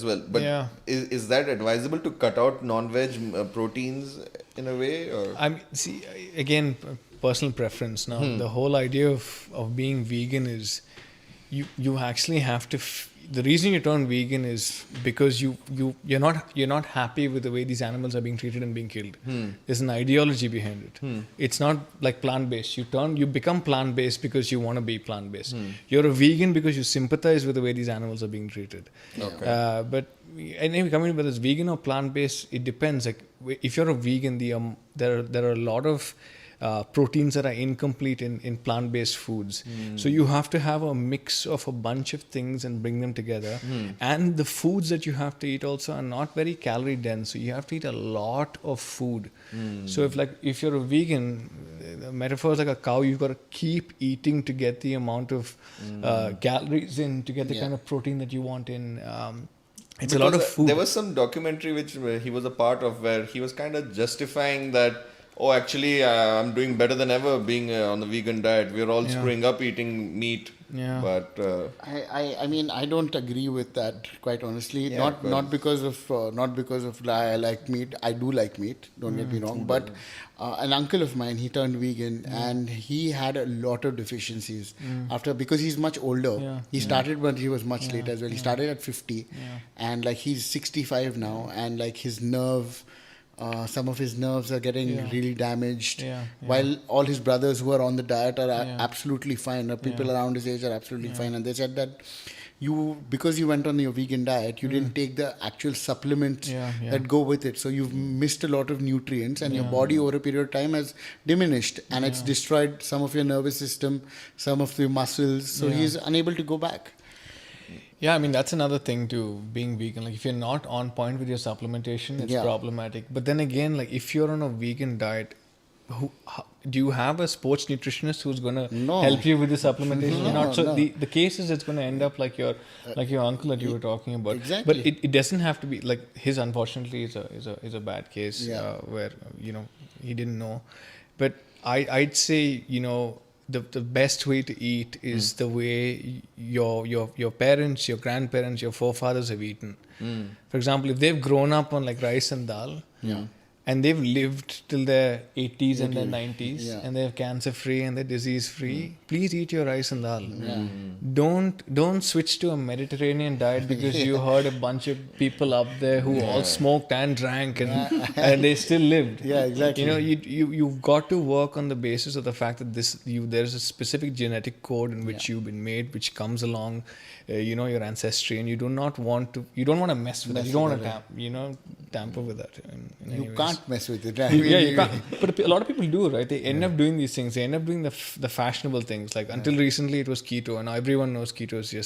as well. But Yeah. is that advisable to cut out non-veg proteins in a way? Or I mean, see, again, personal preference. Now, the whole idea of being vegan is you actually have to. The reason you turn vegan is because you're not happy with the way these animals are being treated and being killed. There's an ideology behind it. It's not like plant-based. You become plant-based because you want to be plant-based. You're a vegan because you sympathize with the way these animals are being treated. Okay. But anyway, coming whether it's vegan or plant-based, it depends. Like if you're a vegan, there are a lot of proteins that are incomplete in plant-based foods. So you have to have a mix of a bunch of things and bring them together. And the foods that you have to eat also are not very calorie dense. So you have to eat a lot of food. So if you're a vegan, the metaphor is like a cow. You've got to keep eating to get the amount of calories in, to get the kind of protein that you want in. It's a lot of food. There was some documentary which he was a part of where he was kind of justifying that, oh, actually, I'm doing better than ever being on the vegan diet. We're all screwing up eating meat. Yeah. But I mean, I don't agree with that, quite honestly. Yeah, not because of I like meat. I do like meat. Don't get me wrong. But an uncle of mine, he turned vegan and he had a lot of deficiencies because he's much older. Yeah. He started when he was much later as well. He started at 50, and like he's 65 now, and like his nerve. Some of his nerves are getting really damaged, while all his brothers who are on the diet are absolutely fine. People around his age are absolutely fine, and they said that because you went on your vegan diet, you didn't take the actual supplements that go with it, so you've missed a lot of nutrients, and your body over a period of time has diminished, and it's destroyed some of your nervous system, some of your muscles, so he's unable to go back. Yeah, I mean, that's another thing to being vegan. Like, if you're not on point with your supplementation, it's problematic. But then again, like, if you're on a vegan diet, do you have a sports nutritionist who's going to help you with the supplementation? So the case is it's going to end up like your uncle that you were talking about. Exactly. But it doesn't have to be like his. Unfortunately, is a bad case where he didn't know. But I'd say the best way to eat is the way your parents, your grandparents, your forefathers have eaten. For example, if they've grown up on like rice and dal, and they've lived till their 80s and their 90s, and they're cancer free and they're disease free, please eat your rice and dal. Don't switch to a Mediterranean diet because you heard a bunch of people up there who all smoked and drank and they still lived. Yeah, exactly. You've got to work on the basis of the fact that there's a specific genetic code in which you've been made, which comes along your ancestry, and you don't want to mess with that. You don't want to tamper with that. You can't mess with it. You can't. But a lot of people do, right? They end up doing these things. They end up doing the fashionable things. Like until recently, it was keto, and now everyone knows keto is just